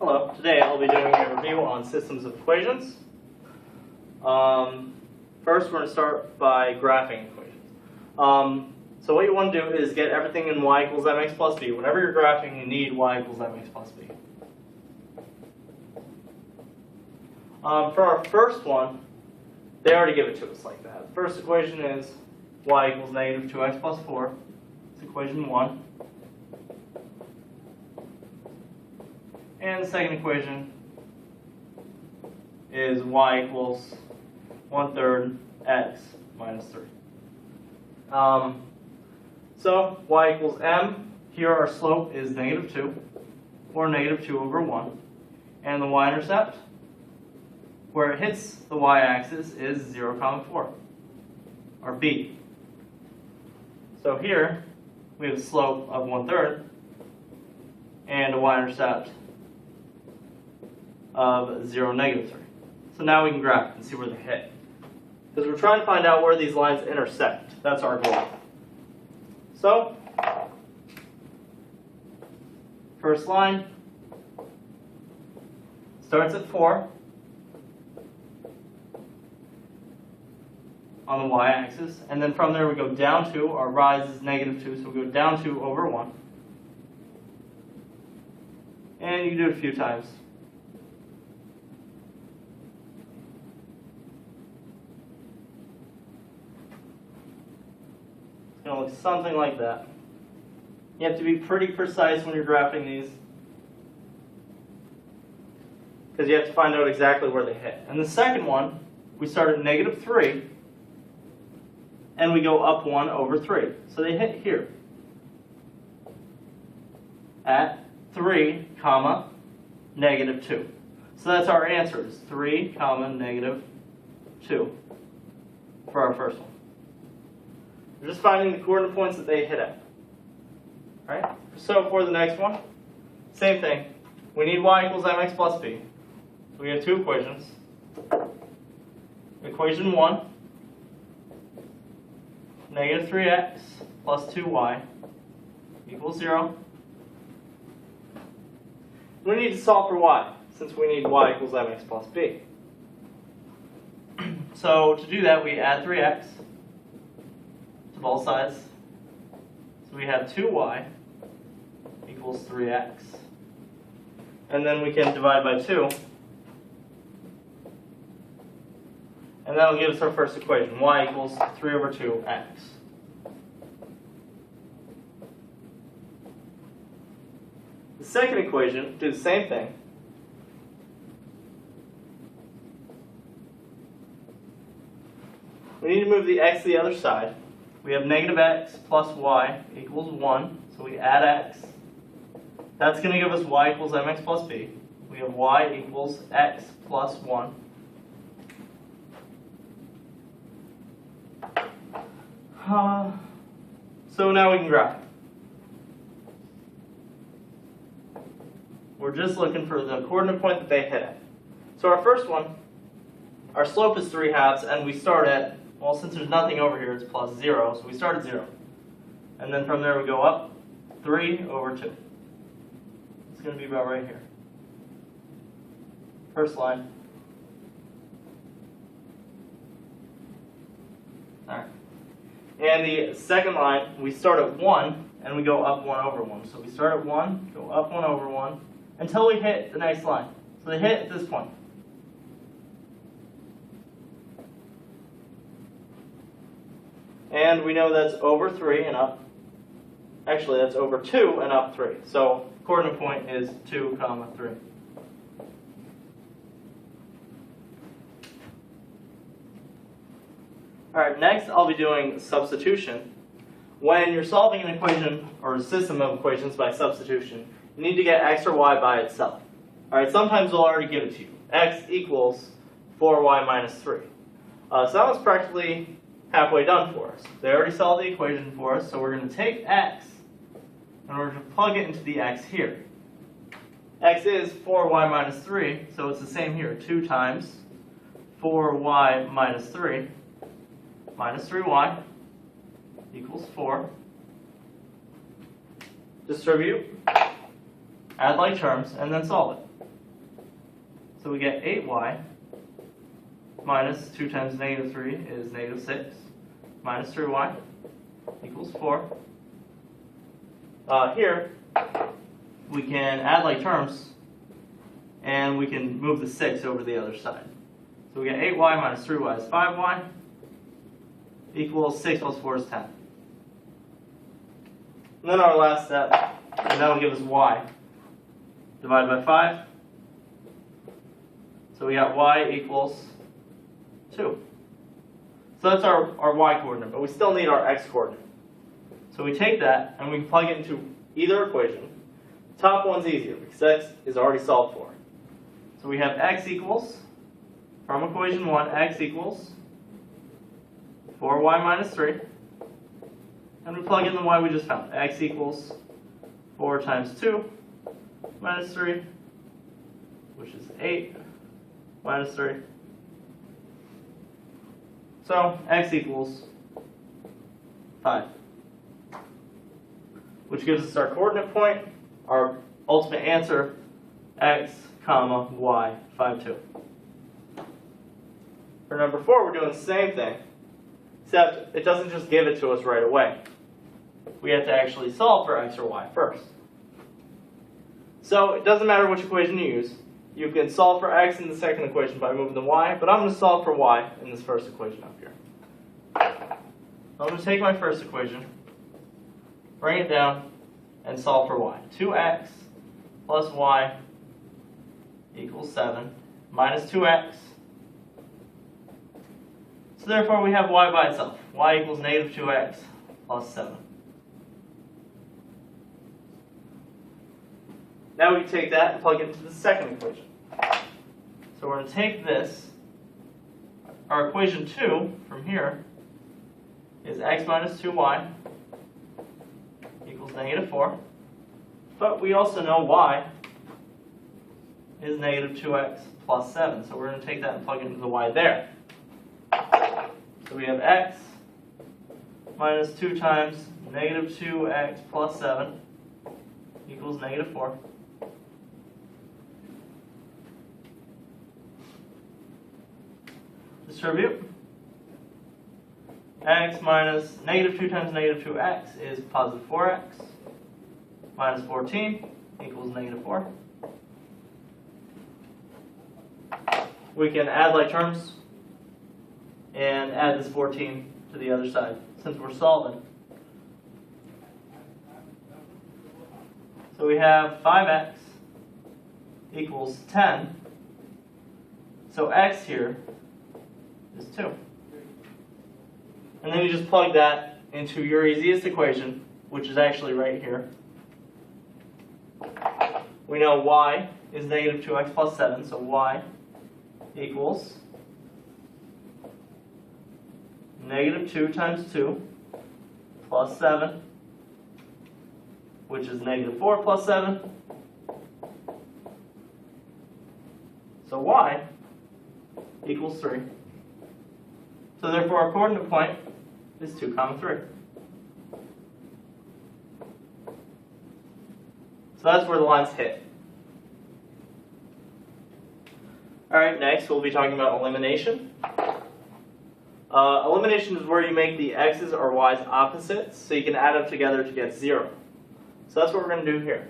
Hello, today I'll be doing a review on systems of equations. First, we're going to start by graphing equations. So what you want to do is get everything in y equals mx plus b. Whenever you're graphing, you need y equals mx plus b. For our first one, they already give it to us like that. The first equation is y equals negative 2x plus 4. It's equation 1. And the second equation is y equals 1/3 x minus 3. So y equals m. Here our slope is negative 2, or negative 2 over 1. And the y-intercept, where it hits the y-axis, is 0, 4, or b. So here we have a slope of 1/3 and a y-intercept of 0, negative 3. So now we can graph it and see where they hit. Because we're trying to find out where these lines intersect. That's our goal. So, first line starts at 4 on the y-axis, and then from there we go down 2. Our rise is negative 2, so we go down 2 over 1. And you can do it a few times. It's going to look something like that. You have to be pretty precise when you're graphing these, because you have to find out exactly where they hit. And the second one, we start at negative 3, and we go up 1 over 3. So they hit here at 3, comma, negative 2. So that's our answer, is 3, comma, negative 2 for our first one. We're just finding the coordinate points that they hit at. Right? So for the next one, same thing. We need y equals mx plus b. So we have two equations. Equation 1, negative 3x plus 2y equals 0. We need to solve for y, since we need y equals mx plus b. So to do that, we add 3x to both sides. So we have 2y equals 3x. And then we can divide by 2. And that'll give us our first equation, y equals 3 over 2x. The second equation, do the same thing. We need to move the x to the other side. We have negative x plus y equals 1, so we add x. That's going to give us y equals mx plus b. We have y equals x plus 1. So now we can graph it. We're just looking for the coordinate point that they hit at. So our first one, our slope is 3/2, and we start at, well, since there's nothing over here, it's plus 0, so we start at 0. And then from there we go up 3 over 2. It's going to be about right here. First line. Alright. And the second line, we start at 1, and we go up 1 over 1. So we start at 1, go up 1 over 1, until we hit the next line. So they hit at this point. And we know that's over 3 and up. Actually, that's over 2 and up 3. So coordinate point is 2, 3. Alright, next I'll be doing substitution. When you're solving an equation or a system of equations by substitution, you need to get x or y by itself. Alright, sometimes they'll already give it to you. X equals 4y minus 3. So that was practically halfway done for us. They already solved the equation for us, so we're going to take x and we're going to plug it into the x here. X is 4y minus 3, so it's the same here. 2 times 4y minus 3 minus 3y equals 4. Distribute, add like terms, and then solve it. So we get 8y minus 2 times negative 3 is negative 6 minus 3y equals 4. Here, we can add like terms, and we can move the 6 over to the other side. So we get 8y minus 3y is 5y equals 6 plus 4 is 10. And then our last step, and that will give us y divided by 5. So we got y equals 2. So that's our y coordinate, but we still need our x coordinate. So we take that and we can plug it into either equation. The top one's easier because x is already solved for. So we have x equals, from equation 1, x equals 4y minus 3. And we plug in the y we just found. X equals 4 times 2 minus 3, which is 8 minus 3. So x equals 5, which gives us our coordinate point, our ultimate answer, x, comma, y, 5, 2. For number 4, we're doing the same thing, except it doesn't just give it to us right away. We have to actually solve for x or y first. So it doesn't matter which equation you use. You can solve for x in the second equation by moving the y, but I'm going to solve for y in this first equation up here. I'm going to take my first equation, bring it down, and solve for y. 2x plus y equals 7 minus 2x. So therefore we have y by itself. Y equals negative 2x plus 7. Now we can take that and plug it into the second equation. So we're going to take this, our equation 2 from here is x minus 2y equals negative 4. But we also know y is negative 2x plus 7. So we're going to take that and plug it into the y there. So we have x minus 2 times negative 2x plus 7 equals negative 4. Distribute. X minus negative 2 times negative 2x is positive 4x minus 14 equals negative 4. We can add like terms and add this 14 to the other side since we're solving. So we have 5x equals 10. So x here is 2. And then you just plug that into your easiest equation, which is actually right here. We know y is negative 2x plus 7, so y equals negative 2 times 2 plus 7, which is negative 4 plus 7. So y equals 3. So therefore our coordinate point is 2, 3. So that's where the lines hit. Alright, next we'll be talking about elimination. Elimination is where you make the x's or y's opposites, so you can add them together to get 0. So that's what we're going to do here.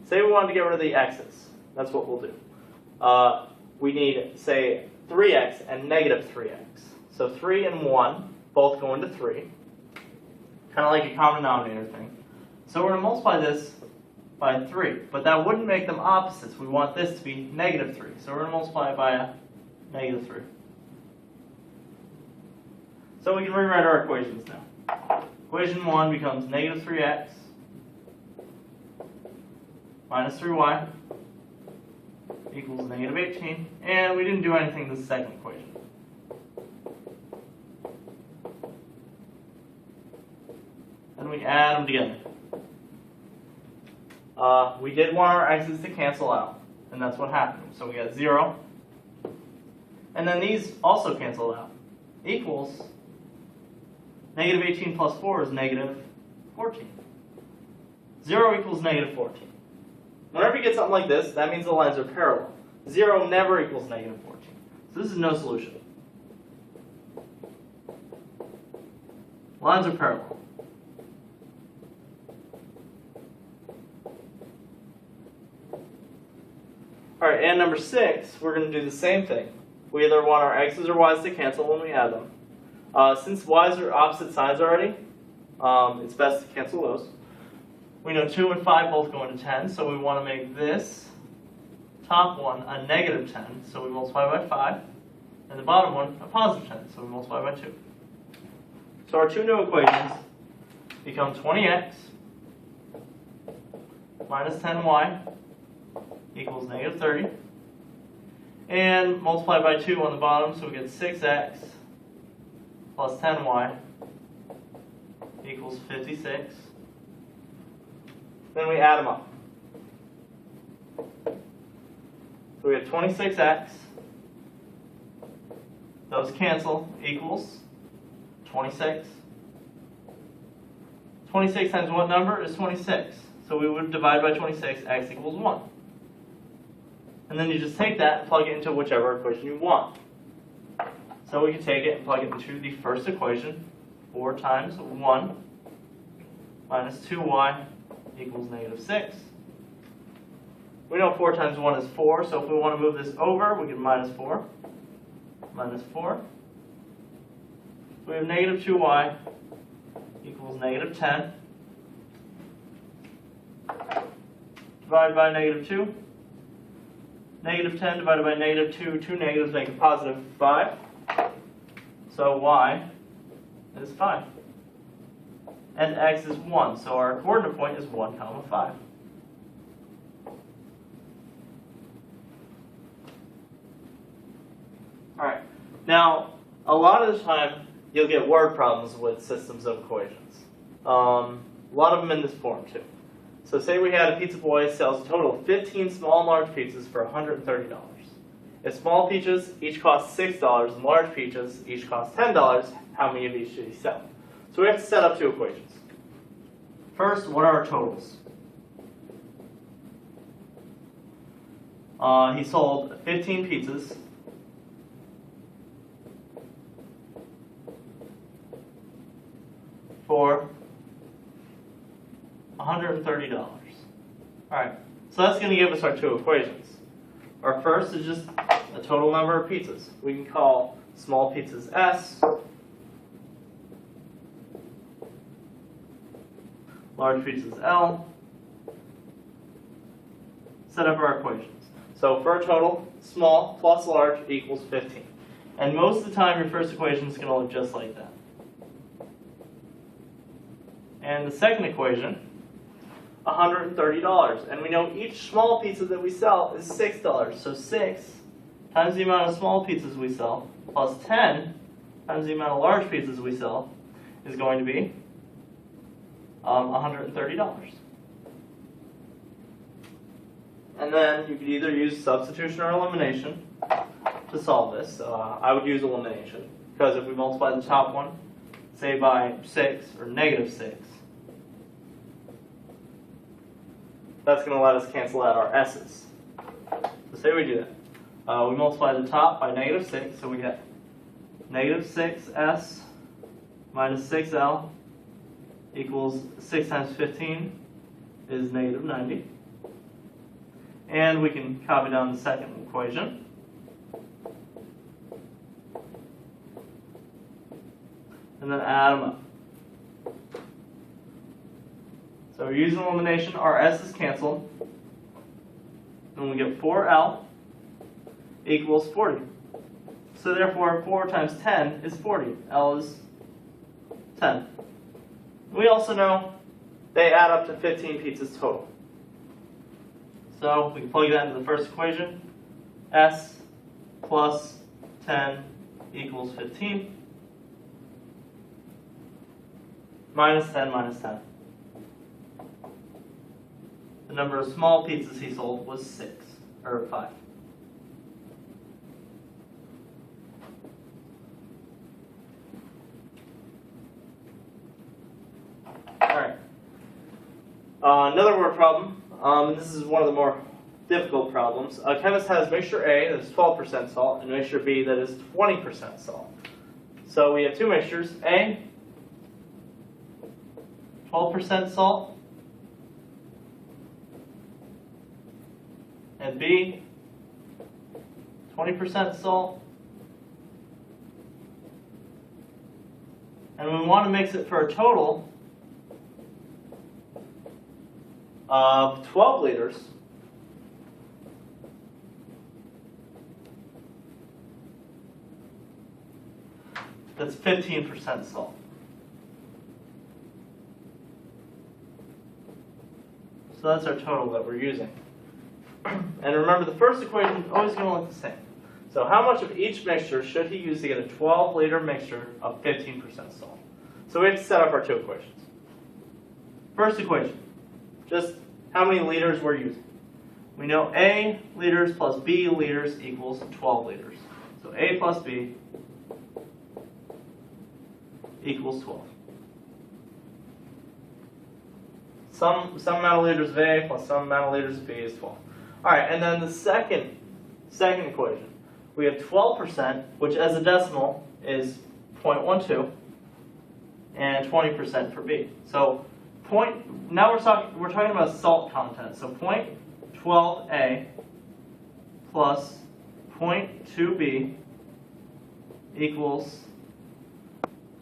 Say we wanted to get rid of the x's. That's what we'll do. We need, say, 3x and negative 3x. So 3 and 1 both go into 3. Kind of like a common denominator thing. So we're going to multiply this by 3. But that wouldn't make them opposites. We want this to be negative 3. So we're going to multiply it by a negative 3. So we can rewrite our equations now. Equation 1 becomes negative 3x minus 3y equals negative 18. And we didn't do anything to the second equation. And we add them together. We did want our x's to cancel out, and that's what happened. So we got 0. And then these also cancel out. Equals negative 18 plus 4 is negative 14. 0 equals negative 14. Whenever you get something like this, that means the lines are parallel. 0 never equals negative 14. So this is no solution. Lines are parallel. Alright, and number 6, we're going to do the same thing. We either want our x's or y's to cancel when we add them. Since y's are opposite sides already, it's best to cancel those. We know 2 and 5 both go into 10, so we want to make this top one a negative 10, so we multiply by 5, and the bottom one a positive 10, so we multiply by 2. So our two new equations become 20x minus 10y equals negative 30, and multiply by 2 on the bottom, so we get 6x plus 10y equals 56. Then we add them up. So we have 26x, those cancel, equals 26. 26 times what number is 26? So we would divide by 26, x equals 1. And then you just take that and plug it into whichever equation you want. So we can take it and plug it into the first equation. 4 times 1 minus 2y equals negative 6. We know 4 times 1 is 4, so if we want to move this over, we can minus 4. Minus 4. So we have negative 2y equals negative 10. Divided by negative 2. Negative 10 divided by negative 2, 2 negatives make a positive 5. So y is 5. And x is 1, so our coordinate point is 1, 5. Alright, now a lot of the time you'll get word problems with systems of equations. A lot of them in this form too. So say we had a pizza boy sells a total of 15 small and large pizzas for $130. If small pizzas each cost $6 and large pizzas each cost $10, how many of these should he sell? So we have to set up two equations. First, what are our totals? He sold 15 pizzas for $130. Alright, so that's going to give us our two equations. Our first is just the total number of pizzas. We can call small pizzas S, large pizzas L. Set up our equations. So for a total, small plus large equals 15. And most of the time your first equation is going to look just like that. And the second equation, $130. And we know each small pizza that we sell is $6. So 6 times the amount of small pizzas we sell plus 10 times the amount of large pizzas we sell is going to be $130. And then you could either use substitution or elimination to solve this. I would use elimination, because if we multiply the top one, say by 6 or negative 6, that's going to let us cancel out our s's. So say we do that. We multiply the top by negative 6, so we get negative 6s minus 6l equals 6 times 15 is negative 90. And we can copy down the second equation. And then add them up. So we're using elimination, our s's canceled. And we get 4l equals 40. So therefore 4 times 10 is 40. L is 10. We also know they add up to 15 pizzas total. So we can plug that into the first equation. S plus 10 equals 15. Minus 10 minus 10. The number of small pizzas he sold was 6, or 5. Alright. Another word problem, and this is one of the more difficult problems. A chemist has mixture A that is 12% salt and mixture B that is 20% salt. So we have two mixtures, A, 12% salt, and B, 20% salt. And we want to mix it for a total of 12 liters. That's 15% salt. So that's our total that we're using. And remember, the first equation is always going to look the same. So how much of each mixture should he use to get a 12-liter mixture of 15% salt? So we have to set up our two equations. First equation, just how many liters we're using. We know A liters plus B liters equals 12 liters. So A plus B equals 12. Some amount of liters of A plus some amount of liters of B is 12. All right, and then the second equation, we have 12%, which as a decimal is 0.12, and 20% for B. So now we're talking about salt content. So 0.12A plus 0.2B equals.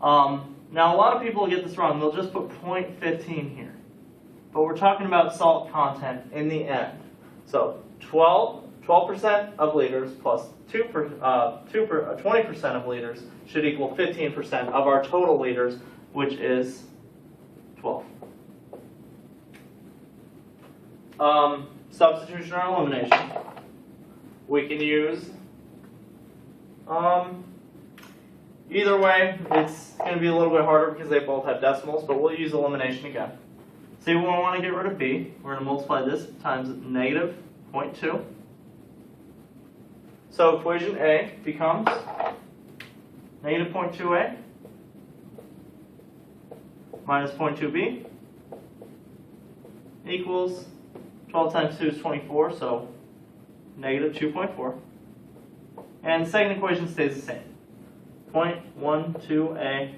Now a lot of people get this wrong. They'll just put 0.15 here, but we're talking about salt content in the end. So 12% of liters plus 20% of liters should equal 15% of our total liters, which is 12. Substitution or elimination. We can use either way. It's going to be a little bit harder because they both have decimals, but we'll use elimination again. Say we want to get rid of B. We're going to multiply this times negative 0.2. So equation A becomes negative 0.2A minus 0.2B equals 12 times 2 is 24, so negative 2.4. And the second equation stays the same. 0.12A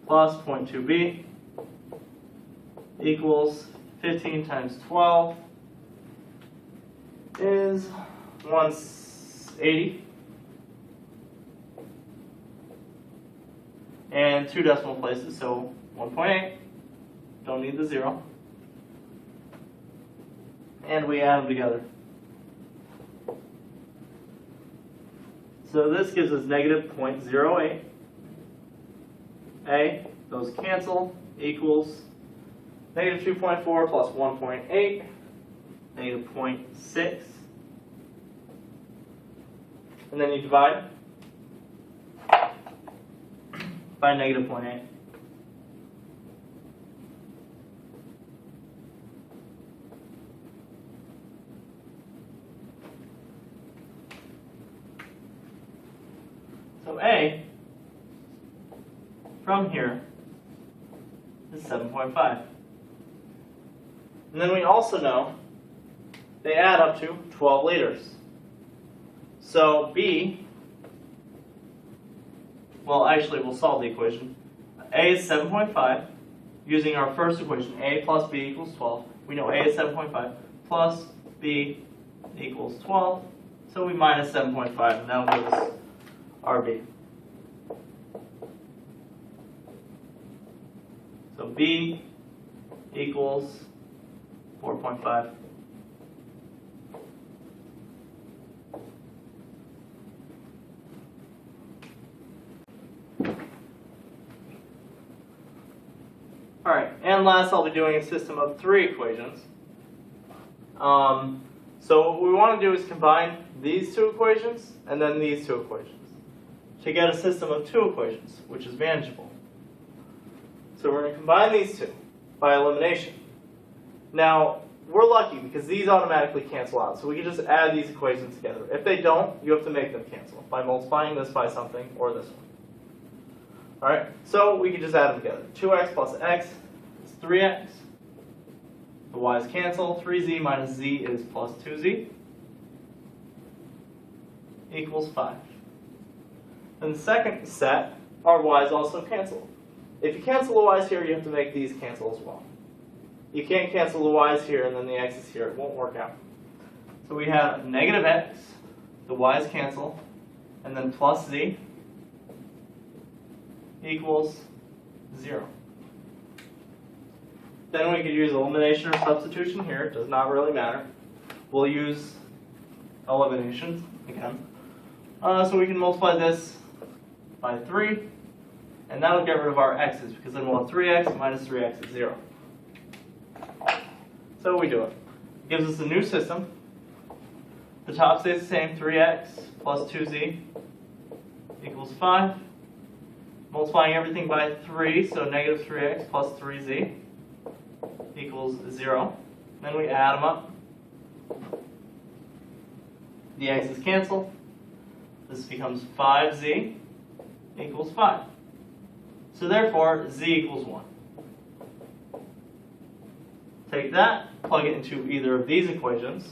plus 0.2B equals 15 times 12 is 180. And two decimal places, so 1.8. Don't need the 0. And we add them together. So this gives us negative 0.08. A, those cancel, equals negative 2.4 plus 1.8, negative 0.6. And then you divide by negative 0.8. So A from here is 7.5. And then we also know they add up to 12 liters. So B, well actually we'll solve the equation. A is 7.5. Using our first equation, A plus B equals 12. We know A is 7.5 plus B equals 12. So we minus 7.5 and that'll give us RB. So B equals 4.5. Alright, and last I'll be doing a system of 3 equations. So what we want to do is combine these 2 equations and then these 2 equations to get a system of 2 equations, which is manageable. So we're going to combine these 2 by elimination. Now, we're lucky because these automatically cancel out, so we can just add these equations together. If they don't, you have to make them cancel by multiplying this by something or this one. Alright, so we can just add them together. 2x plus x is 3x The y's cancel. 3z minus z is plus 2z equals 5. In the second set, our y's also cancel. If you cancel the y's here, you have to make these cancel as well. You can't cancel the y's here and then the x's here. It won't work out. So we have negative x, the y's cancel, and then plus z equals 0. Then we could use elimination or substitution here. It does not really matter. We'll use elimination again. So we can multiply this by 3, and that'll get rid of our x's, because then we'll have 3x minus 3x is 0. So we do it. It gives us a new system. The top stays the same, 3x plus 2z equals 5. Multiplying everything by 3, so negative 3x plus 3z equals 0. Then we add them up. The x's cancel. This becomes 5z equals 5. So therefore, z equals 1. Take that, plug it into either of these equations.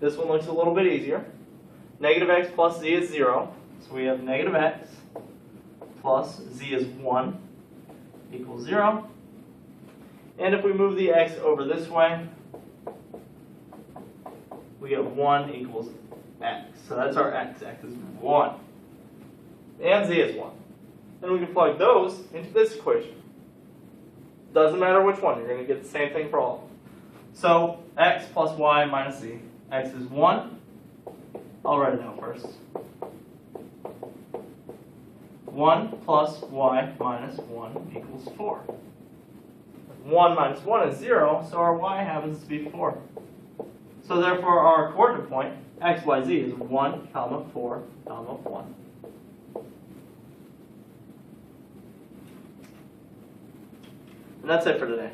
This one looks a little bit easier. Negative x plus z is 0. So we have negative x plus z is 1 equals 0. And if we move the x over this way, we get 1 equals x. So that's our x. X is 1. And z is 1. Then we can plug those into this equation. Doesn't matter which one. You're going to get the same thing for all of them. So x plus y minus z. X is 1. I'll write it down first. 1 plus y minus 1 equals 4. 1 minus 1 is 0, so our y happens to be 4. So therefore our coordinate point, x, y, z, is 1, comma, 4, comma, 1. And that's it for today.